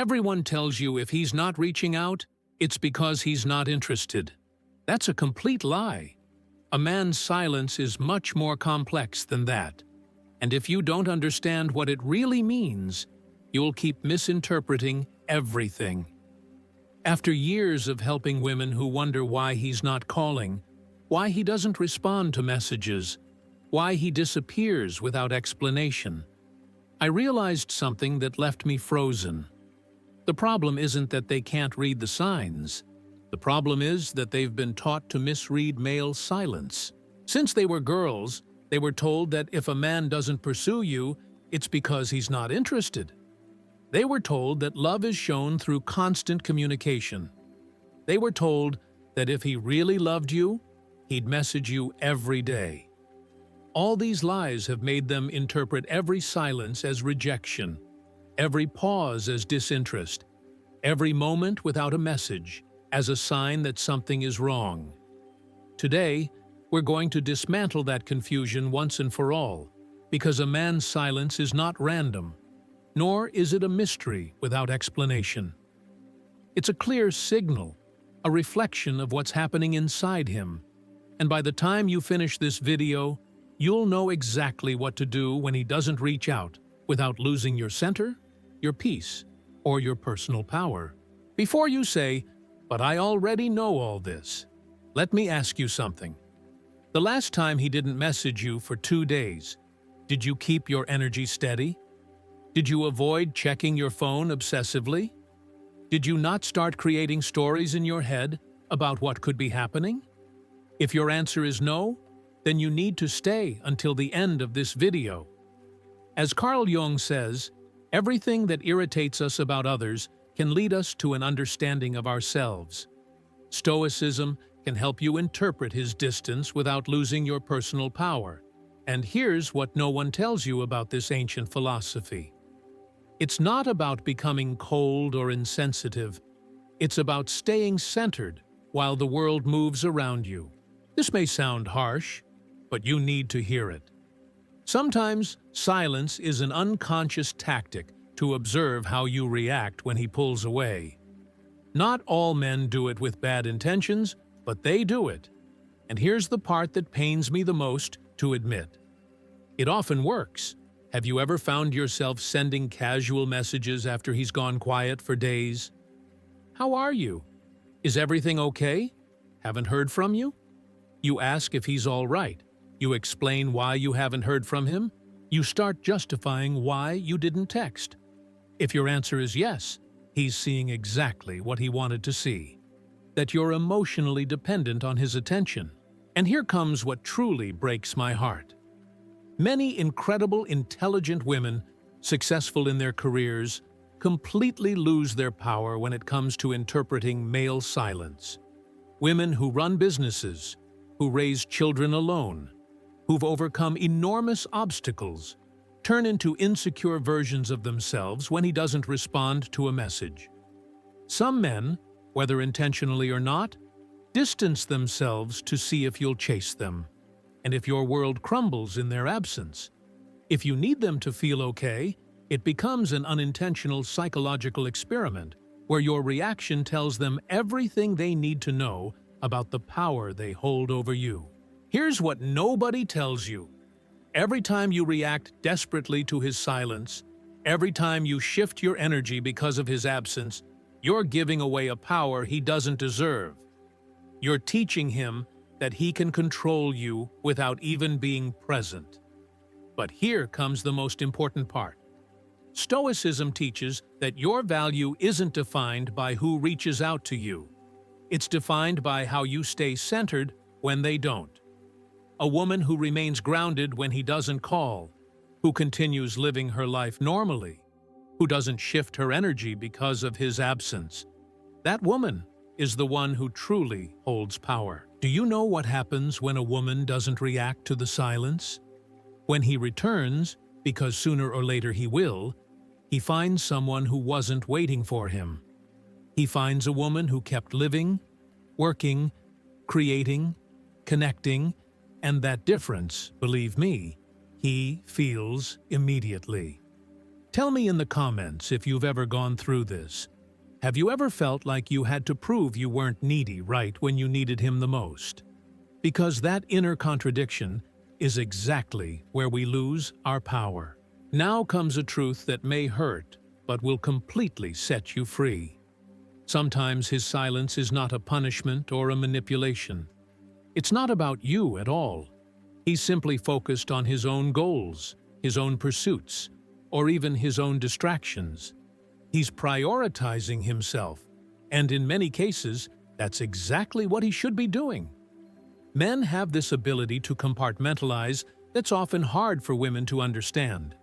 Everyone tells you if he's not reaching out, it's because he's not interested. That's a complete lie. A man's silence is much more complex than that. And if you don't understand what it really means, you'll keep misinterpreting everything. After years of helping women who wonder why he's not calling, why he doesn't respond to messages, why he disappears without explanation, I realized something that left me frozen. The problem isn't that they can't read the signs. The problem is that they've been taught to misread male silence. Since they were girls, they were told that if a man doesn't pursue you, it's because he's not interested. They were told that love is shown through constant communication. They were told that if he really loved you, he'd message you every day. All these lies have made them interpret every silence as rejection, every pause as disinterest, every moment without a message as a sign that something is wrong. Today, we're going to dismantle that confusion once and for all, because a man's silence is not random, nor is it a mystery without explanation. It's a clear signal, a reflection of what's happening inside him, and by the time you finish this video, you'll know exactly what to do when he doesn't reach out without losing your center, your peace, or your personal power. Before you say, "But I already know all this," let me ask you something. The last time he didn't message you for 2 days, did you keep your energy steady? Did you avoid checking your phone obsessively? Did you not start creating stories in your head about what could be happening? If your answer is no, then you need to stay until the end of this video. As Carl Jung says, everything that irritates us about others can lead us to an understanding of ourselves. Stoicism can help you interpret his distance without losing your personal power. And here's what no one tells you about this ancient philosophy. It's not about becoming cold or insensitive. It's about staying centered while the world moves around you. This may sound harsh, but you need to hear it. Sometimes silence is an unconscious tactic to observe how you react when he pulls away. Not all men do it with bad intentions, but they do it. And here's the part that pains me the most to admit. It often works. Have you ever found yourself sending casual messages after he's gone quiet for days? "How are you? Is everything okay? Haven't heard from you?" You ask if he's all right. You explain why you haven't heard from him. You start justifying why you didn't text. If your answer is yes, he's seeing exactly what he wanted to see. That you're emotionally dependent on his attention. And here comes what truly breaks my heart. Many incredible, intelligent women, successful in their careers, completely lose their power when it comes to interpreting male silence. Women who run businesses, who raise children alone, who've overcome enormous obstacles, turn into insecure versions of themselves when he doesn't respond to a message. Some men, whether intentionally or not, distance themselves to see if you'll chase them, and if your world crumbles in their absence. If you need them to feel okay, it becomes an unintentional psychological experiment where your reaction tells them everything they need to know about the power they hold over you. Here's what nobody tells you. Every time you react desperately to his silence, every time you shift your energy because of his absence, you're giving away a power he doesn't deserve. You're teaching him that he can control you without even being present. But here comes the most important part. Stoicism teaches that your value isn't defined by who reaches out to you. It's defined by how you stay centered when they don't. A woman who remains grounded when he doesn't call, who continues living her life normally, who doesn't shift her energy because of his absence. That woman is the one who truly holds power. Do you know what happens when a woman doesn't react to the silence? When he returns, because sooner or later he will, he finds someone who wasn't waiting for him. He finds a woman who kept living, working, creating, connecting, and that difference, believe me, he feels immediately. Tell me in the comments if you've ever gone through this. Have you ever felt like you had to prove you weren't needy right when you needed him the most? Because that inner contradiction is exactly where we lose our power. Now comes a truth that may hurt, but will completely set you free. Sometimes his silence is not a punishment or a manipulation. It's not about you at all. He's simply focused on his own goals, his own pursuits, or even his own distractions. He's prioritizing himself, and in many cases, that's exactly what he should be doing. Men have this ability to compartmentalize that's often hard for women to understand.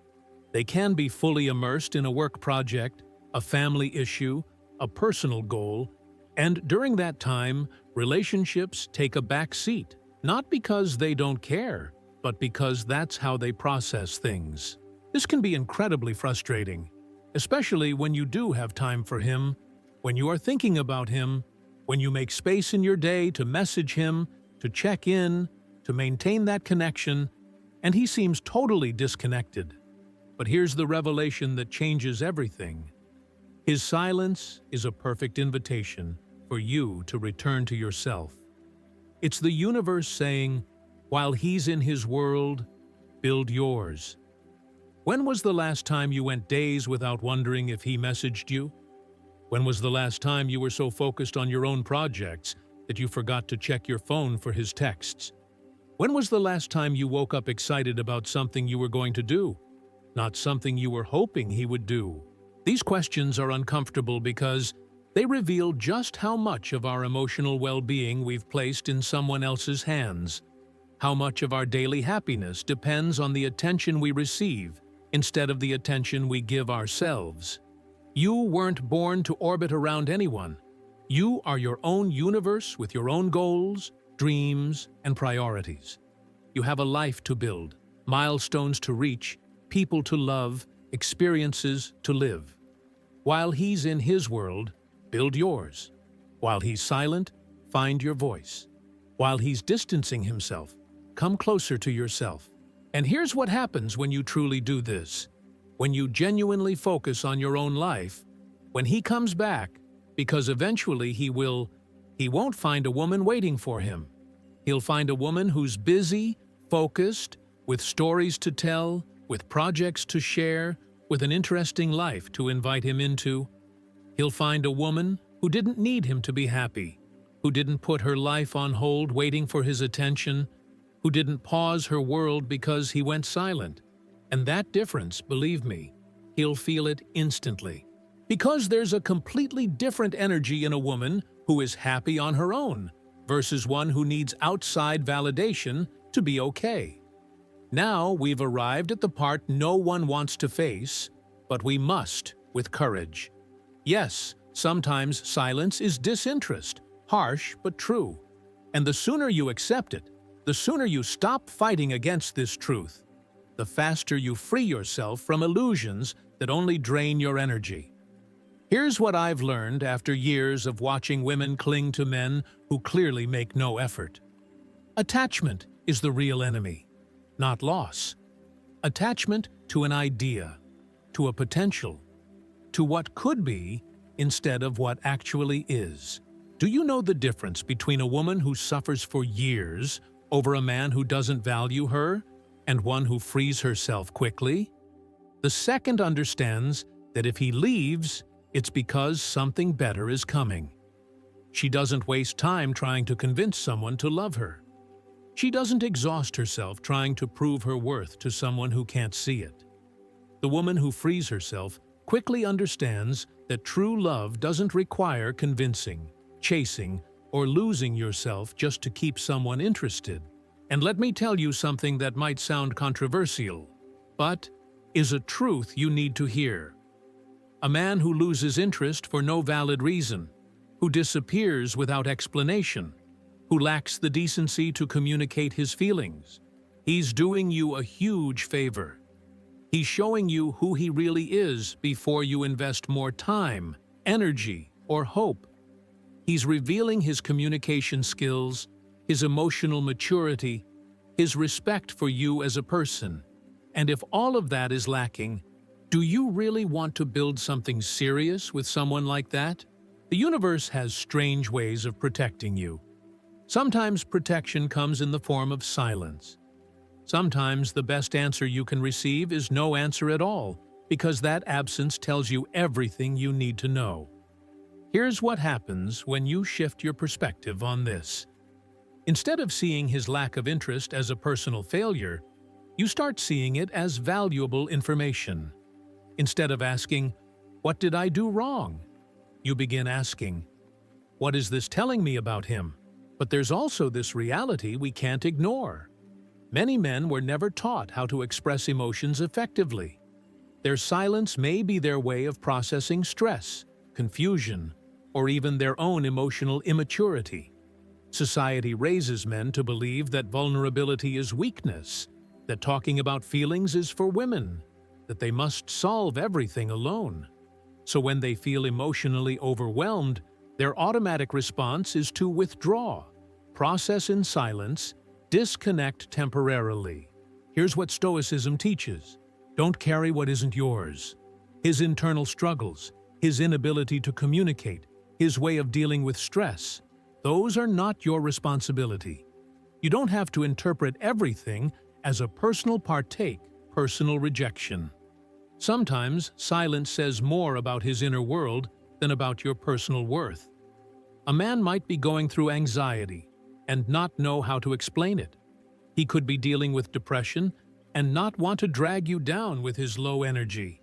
They can be fully immersed in a work project, a family issue, a personal goal, and during that time, relationships take a back seat, not because they don't care, but because that's how they process things. This can be incredibly frustrating, especially when you do have time for him, when you are thinking about him, when you make space in your day to message him, to check in, to maintain that connection, and he seems totally disconnected. But here's the revelation that changes everything. His silence is a perfect invitation for you to return to yourself. It's the universe saying, while he's in his world, build yours. When was the last time you went days without wondering if he messaged you? When was the last time you were so focused on your own projects that you forgot to check your phone for his texts? When was the last time you woke up excited about something you were going to do, not something you were hoping he would do? These questions are uncomfortable because they reveal just how much of our emotional well-being we've placed in someone else's hands, how much of our daily happiness depends on the attention we receive instead of the attention we give ourselves. You weren't born to orbit around anyone. You are your own universe with your own goals, dreams, and priorities. You have a life to build, milestones to reach, people to love, experiences to live. While he's in his world, build yours. While he's silent, find your voice. While he's distancing himself, come closer to yourself. And here's what happens when you truly do this. When you genuinely focus on your own life, when he comes back, because eventually he won't find a woman waiting for him. He'll find a woman who's busy, focused, with stories to tell, with projects to share, with an interesting life to invite him into. He'll find a woman who didn't need him to be happy, who didn't put her life on hold waiting for his attention, who didn't pause her world because he went silent. And that difference, believe me, he'll feel it instantly. Because there's a completely different energy in a woman who is happy on her own versus one who needs outside validation to be okay. Now we've arrived at the part no one wants to face, but we must with courage. Yes, sometimes silence is disinterest, harsh but true. And the sooner you accept it, the sooner you stop fighting against this truth, the faster you free yourself from illusions that only drain your energy. Here's what I've learned after years of watching women cling to men who clearly make no effort. Attachment is the real enemy, not loss. Attachment to an idea, to a potential, to what could be instead of what actually is. Do you know the difference between a woman who suffers for years over a man who doesn't value her and one who frees herself quickly? The second understands that if he leaves, it's because something better is coming. She doesn't waste time trying to convince someone to love her. She doesn't exhaust herself trying to prove her worth to someone who can't see it. The woman who frees herself quickly understands that true love doesn't require convincing, chasing, or losing yourself just to keep someone interested. And let me tell you something that might sound controversial, but is a truth you need to hear. A man who loses interest for no valid reason, who disappears without explanation, who lacks the decency to communicate his feelings, he's doing you a huge favor. He's showing you who he really is before you invest more time, energy, or hope. He's revealing his communication skills, his emotional maturity, his respect for you as a person. And if all of that is lacking, Do you really want to build something serious with someone like that? The universe has strange ways of protecting you. Sometimes protection comes in the form of silence. Sometimes the best answer you can receive is no answer at all, because that absence tells you everything you need to know. Here's what happens when you shift your perspective on this. Instead of seeing his lack of interest as a personal failure, you start seeing it as valuable information. Instead of asking, "What did I do wrong?" you begin asking, "What is this telling me about him?" But there's also this reality we can't ignore. Many men were never taught how to express emotions effectively. Their silence may be their way of processing stress, confusion, or even their own emotional immaturity. Society raises men to believe that vulnerability is weakness, that talking about feelings is for women, that they must solve everything alone. So when they feel emotionally overwhelmed, their automatic response is to withdraw, process in silence, disconnect temporarily. Here's what Stoicism teaches. Don't carry what isn't yours. His internal struggles, his inability to communicate, his way of dealing with stress, those are not your responsibility. You don't have to interpret everything as a personal personal rejection. Sometimes silence says more about his inner world than about your personal worth. A man might be going through anxiety and not know how to explain it. He could be dealing with depression and not want to drag you down with his low energy.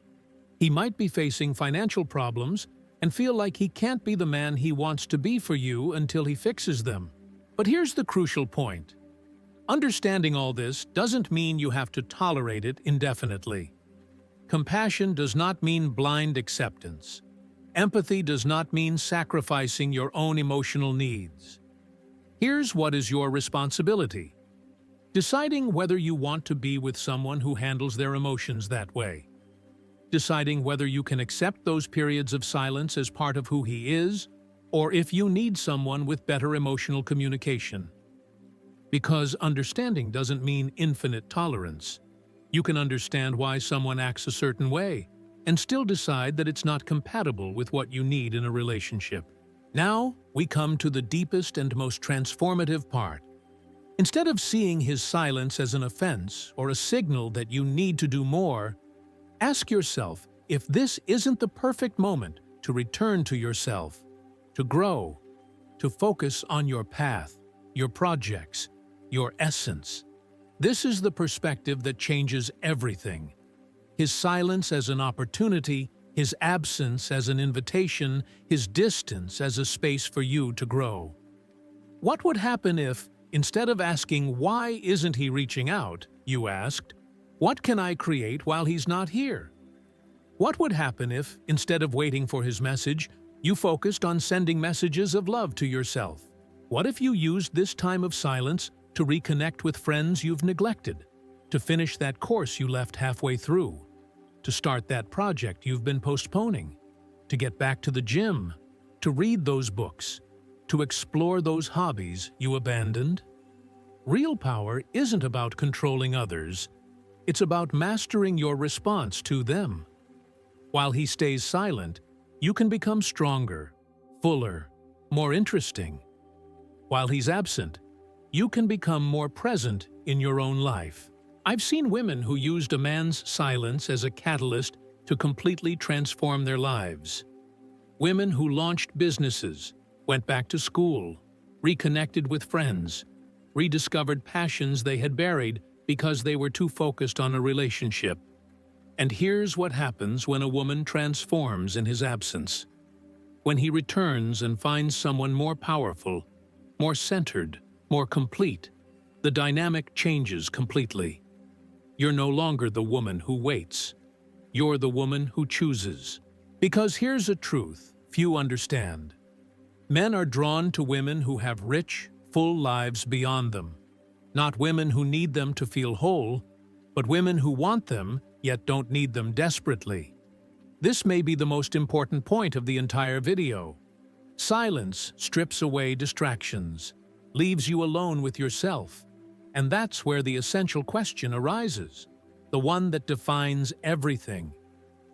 He might be facing financial problems and feel like he can't be the man he wants to be for you until he fixes them. But here's the crucial point. Understanding all this doesn't mean you have to tolerate it indefinitely. Compassion does not mean blind acceptance. Empathy does not mean sacrificing your own emotional needs. Here's what is your responsibility. Deciding whether you want to be with someone who handles their emotions that way. Deciding whether you can accept those periods of silence as part of who he is, or if you need someone with better emotional communication. Because understanding doesn't mean infinite tolerance. You can understand why someone acts a certain way and still decide that it's not compatible with what you need in a relationship. Now, we come to the deepest and most transformative part. Instead of seeing his silence as an offense or a signal that you need to do more, ask yourself if this isn't the perfect moment to return to yourself, to grow, to focus on your path, your projects, your essence. This is the perspective that changes everything. His silence as an opportunity, his absence as an invitation, his distance as a space for you to grow. What would happen if, instead of asking, "Why isn't he reaching out?" you asked, "What can I create while he's not here?" What would happen if, instead of waiting for his message, you focused on sending messages of love to yourself? What if you used this time of silence to reconnect with friends you've neglected, to finish that course you left halfway through, to start that project you've been postponing, to get back to the gym, to read those books, to explore those hobbies you abandoned? Real power isn't about controlling others. It's about mastering your response to them. While he stays silent, you can become stronger, fuller, more interesting. While he's absent, you can become more present in your own life. I've seen women who used a man's silence as a catalyst to completely transform their lives. Women who launched businesses, went back to school, reconnected with friends, rediscovered passions they had buried because they were too focused on a relationship. And here's what happens when a woman transforms in his absence. When he returns and finds someone more powerful, more centered, more complete, the dynamic changes completely. You're no longer the woman who waits. You're the woman who chooses. Because here's a truth few understand. Men are drawn to women who have rich, full lives beyond them. Not women who need them to feel whole, but women who want them, yet don't need them desperately. This may be the most important point of the entire video. Silence strips away distractions, leaves you alone with yourself, and that's where the essential question arises, the one that defines everything.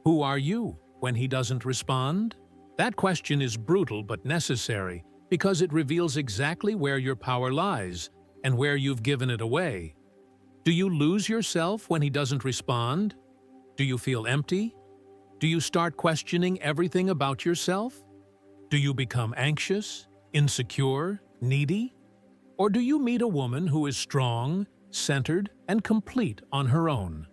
Who are you when he doesn't respond? That question is brutal but necessary because it reveals exactly where your power lies and where you've given it away. Do you lose yourself when he doesn't respond? Do you feel empty? Do you start questioning everything about yourself? Do you become anxious, insecure, needy? Or do you meet a woman who is strong, centered, and complete on her own?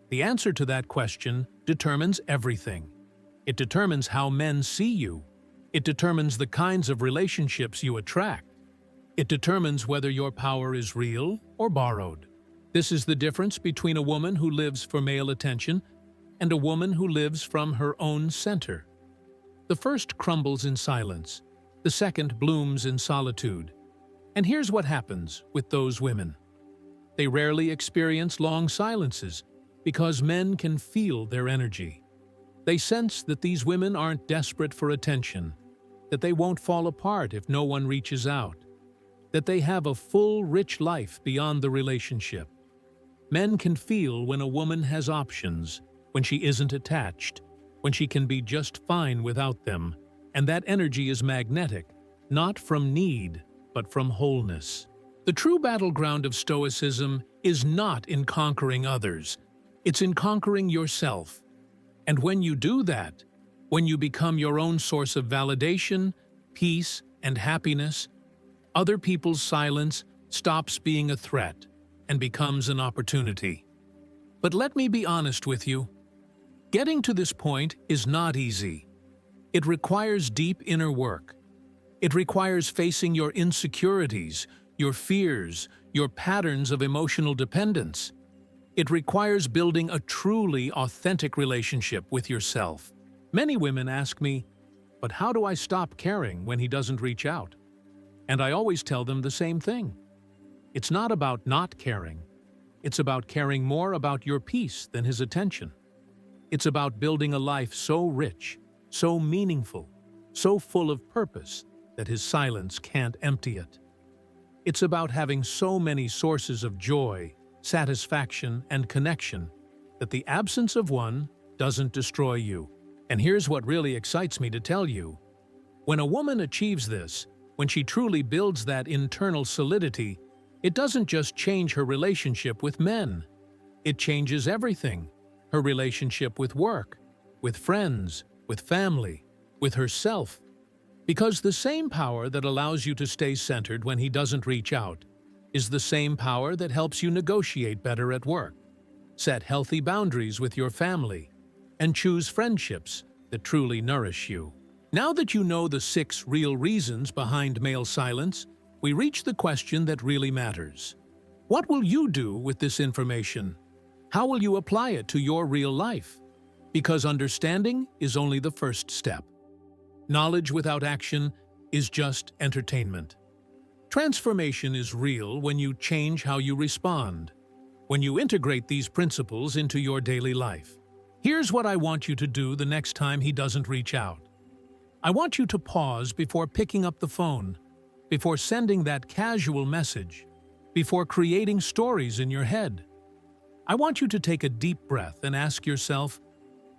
The answer to that question determines everything. It determines how men see you. It determines the kinds of relationships you attract. It determines whether your power is real or borrowed. This is the difference between a woman who lives for male attention and a woman who lives from her own center. The first crumbles in silence. The second blooms in solitude. And here's what happens with those women. They rarely experience long silences because men can feel their energy. They sense that these women aren't desperate for attention, that they won't fall apart if no one reaches out, that they have a full, rich life beyond the relationship. Men can feel when a woman has options, when she isn't attached, when she can be just fine without them, and that energy is magnetic, not from need, but from wholeness. The true battleground of Stoicism is not in conquering others, it's in conquering yourself. And when you do that, when you become your own source of validation, peace, and happiness, other people's silence stops being a threat and becomes an opportunity. But let me be honest with you. Getting to this point is not easy. It requires deep inner work. It requires facing your insecurities, your fears, your patterns of emotional dependence. It requires building a truly authentic relationship with yourself. Many women ask me, but how do I stop caring when he doesn't reach out? And I always tell them the same thing. It's not about not caring. It's about caring more about your peace than his attention. It's about building a life so rich, so meaningful, so full of purpose that his silence can't empty it. It's about having so many sources of joy, satisfaction, and connection that the absence of one doesn't destroy you. And here's what really excites me to tell you. When a woman achieves this, when she truly builds that internal solidity, it doesn't just change her relationship with men. It changes everything. Her relationship with work, with friends, with family, with herself. Because the same power that allows you to stay centered when he doesn't reach out is the same power that helps you negotiate better at work, set healthy boundaries with your family, and choose friendships that truly nourish you. Now that you know the 6 real reasons behind male silence, we reach the question that really matters. What will you do with this information? How will you apply it to your real life? Because understanding is only the first step. Knowledge without action is just entertainment. Transformation is real when you change how you respond, when you integrate these principles into your daily life. Here's what I want you to do the next time he doesn't reach out. I want you to pause before picking up the phone, before sending that casual message, before creating stories in your head. I want you to take a deep breath and ask yourself,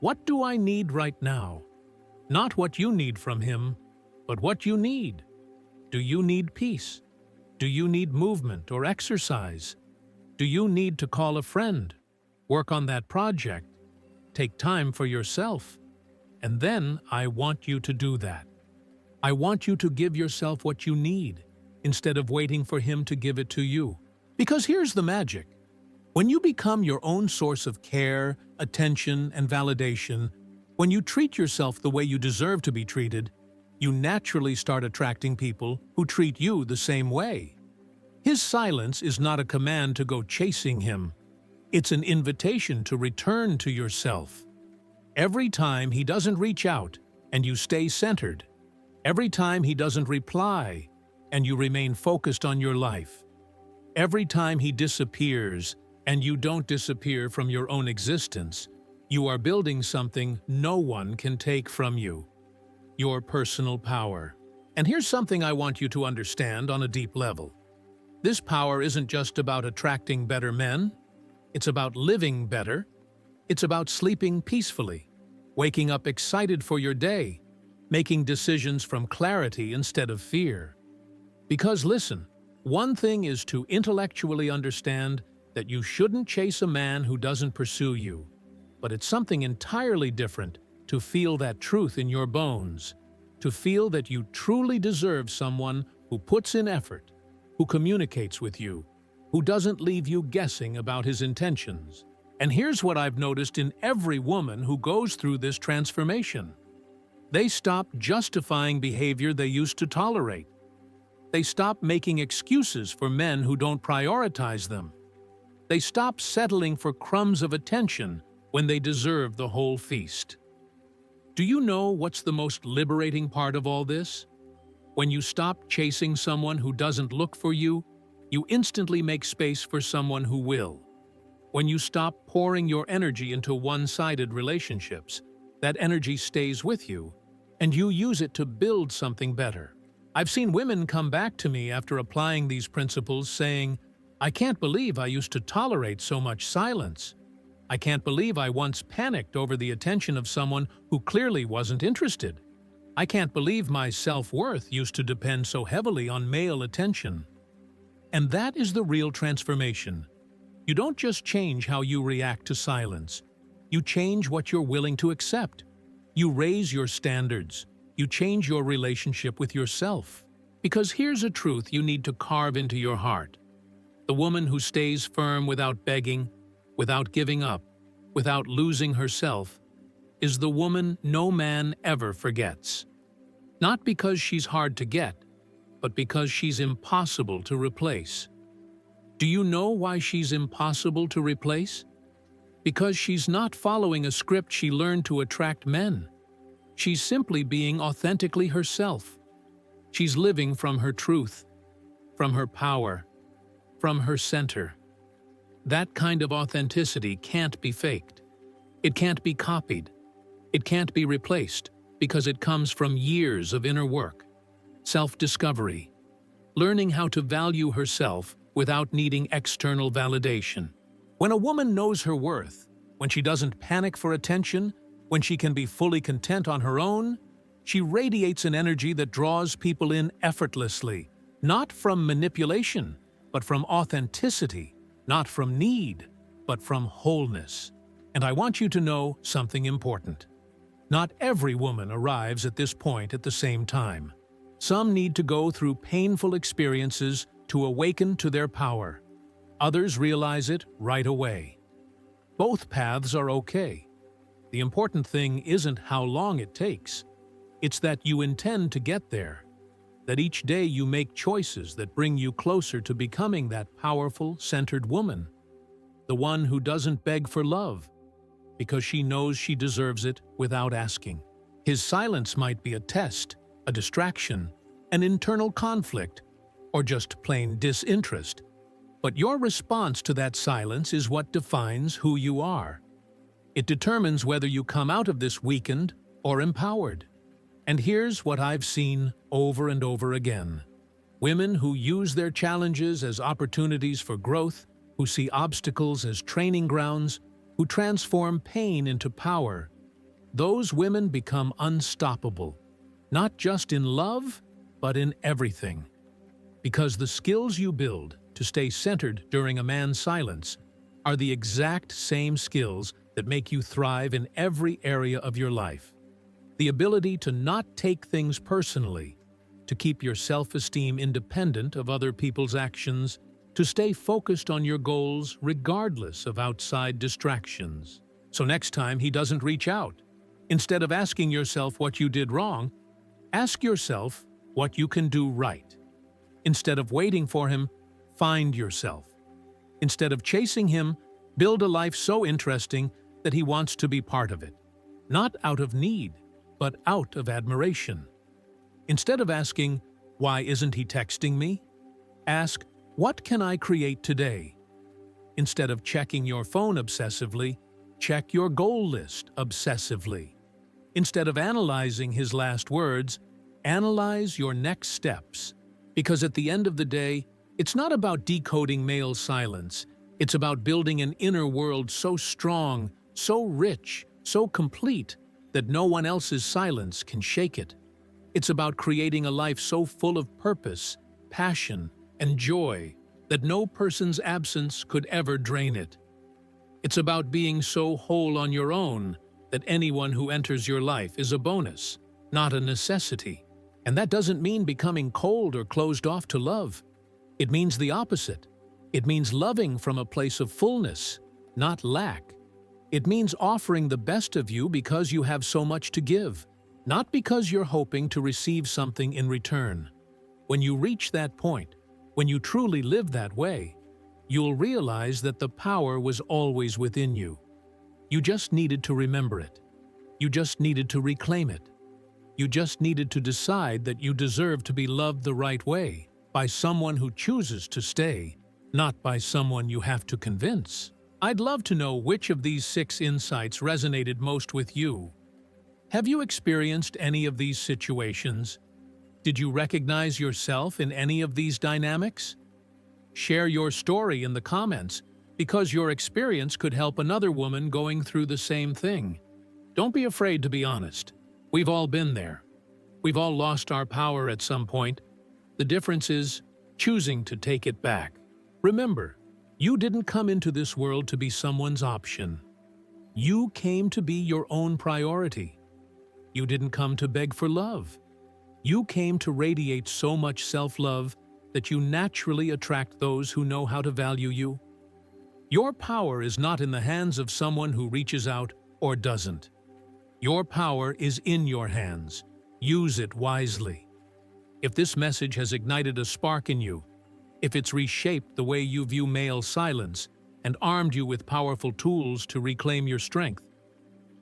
what do I need right now? Not what you need from him, but what you need. Do you need peace? Do you need movement or exercise? Do you need to call a friend, work on that project, take time for yourself? And then I want you to do that. I want you to give yourself what you need instead of waiting for him to give it to you. Because here's the magic. When you become your own source of care, attention, and validation, when you treat yourself the way you deserve to be treated, you naturally start attracting people who treat you the same way. His silence is not a command to go chasing him. It's an invitation to return to yourself. Every time he doesn't reach out and you stay centered, every time he doesn't reply and you remain focused on your life, every time he disappears and you don't disappear from your own existence, you are building something no one can take from you. Your personal power. And here's something I want you to understand on a deep level. This power isn't just about attracting better men. It's about living better. It's about sleeping peacefully. waking up excited for your day, making decisions from clarity instead of fear. Because listen, one thing is to intellectually understand that you shouldn't chase a man who doesn't pursue you, but it's something entirely different to feel that truth in your bones, to feel that you truly deserve someone who puts in effort, who communicates with you, who doesn't leave you guessing about his intentions. And here's what I've noticed in every woman who goes through this transformation. They stop justifying behavior they used to tolerate. They stop making excuses for men who don't prioritize them. They stop settling for crumbs of attention when they deserve the whole feast. Do you know what's the most liberating part of all this? When you stop chasing someone who doesn't look for you, you instantly make space for someone who will. When you stop pouring your energy into one-sided relationships, that energy stays with you, and you use it to build something better. I've seen women come back to me after applying these principles saying, "I can't believe I used to tolerate so much silence. I can't believe I once panicked over the attention of someone who clearly wasn't interested. I can't believe my self-worth used to depend so heavily on male attention." And that is the real transformation. You don't just change how you react to silence. You change what you're willing to accept. You raise your standards. You change your relationship with yourself. Because here's a truth you need to carve into your heart. The woman who stays firm without begging, without giving up, without losing herself, is the woman no man ever forgets. Not because she's hard to get, but because she's impossible to replace. Do you know why she's impossible to replace? Because she's not following a script she learned to attract men. She's simply being authentically herself. She's living from her truth, from her power, from her center. That kind of authenticity can't be faked. It can't be copied. It can't be replaced because it comes from years of inner work, self-discovery, learning how to value herself without needing external validation. When a woman knows her worth, when she doesn't panic for attention, when she can be fully content on her own, she radiates an energy that draws people in effortlessly, not from manipulation, but from authenticity, not from need, but from wholeness. And I want you to know something important. Not every woman arrives at this point at the same time. Some need to go through painful experiences to awaken to their power. Others realize it right away. Both paths are okay. The important thing isn't how long it takes. It's that you intend to get there. That each day you make choices that bring you closer to becoming that powerful, centered woman. The one who doesn't beg for love, because she knows she deserves it without asking. His silence might be a test, a distraction, an internal conflict, or just plain disinterest. But your response to that silence is what defines who you are. It determines whether you come out of this weakened or empowered. And here's what I've seen over and over again. Women who use their challenges as opportunities for growth, who see obstacles as training grounds, who transform pain into power. Those women become unstoppable, not just in love, but in everything. Because the skills you build to stay centered during a man's silence are the exact same skills that make you thrive in every area of your life. The ability to not take things personally, to keep your self-esteem independent of other people's actions, to stay focused on your goals regardless of outside distractions. So next time he doesn't reach out, instead of asking yourself what you did wrong, ask yourself what you can do right. Instead of waiting for him, find yourself. Instead of chasing him, build a life so interesting that he wants to be part of it. Not out of need, but out of admiration. Instead of asking, "Why isn't he texting me?" ask, "What can I create today?" Instead of checking your phone obsessively, check your goal list obsessively. Instead of analyzing his last words, analyze your next steps. Because at the end of the day, it's not about decoding male silence. It's about building an inner world so strong, so rich, so complete, that no one else's silence can shake it. It's about creating a life so full of purpose, passion, and joy that no person's absence could ever drain it. It's about being so whole on your own that anyone who enters your life is a bonus, not a necessity. And that doesn't mean becoming cold or closed off to love. It means the opposite. It means loving from a place of fullness, not lack. It means offering the best of you because you have so much to give, not because you're hoping to receive something in return. When you reach that point, when you truly live that way, you'll realize that the power was always within you. You just needed to remember it. You just needed to reclaim it. You just needed to decide that you deserve to be loved the right way, by someone who chooses to stay, not by someone you have to convince. I'd love to know which of these 6 insights resonated most with you. Have you experienced any of these situations? Did you recognize yourself in any of these dynamics? Share your story in the comments, because your experience could help another woman going through the same thing. Don't be afraid to be honest. We've all been there. We've all lost our power at some point. The difference is choosing to take it back. Remember, you didn't come into this world to be someone's option. You came to be your own priority. You didn't come to beg for love. You came to radiate so much self-love that you naturally attract those who know how to value you. Your power is not in the hands of someone who reaches out or doesn't. Your power is in your hands. Use it wisely. If this message has ignited a spark in you, if it's reshaped the way you view male silence and armed you with powerful tools to reclaim your strength,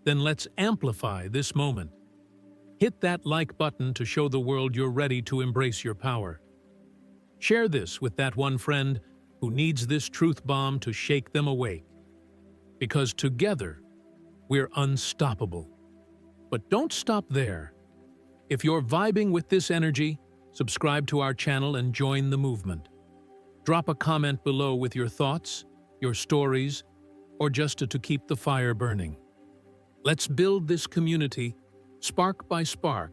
then let's amplify this moment. Hit that like button to show the world you're ready to embrace your power. Share this with that one friend who needs this truth bomb to shake them awake. Because together, we're unstoppable. But don't stop there. If you're vibing with this energy, subscribe to our channel and join the movement. Drop a comment below with your thoughts, your stories, or just to keep the fire burning. Let's build this community, spark by spark,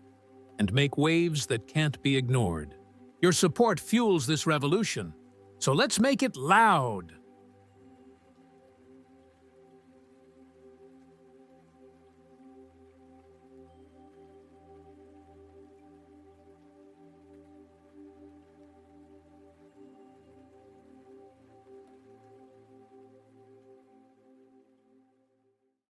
and make waves that can't be ignored. Your support fuels this revolution, so let's make it loud.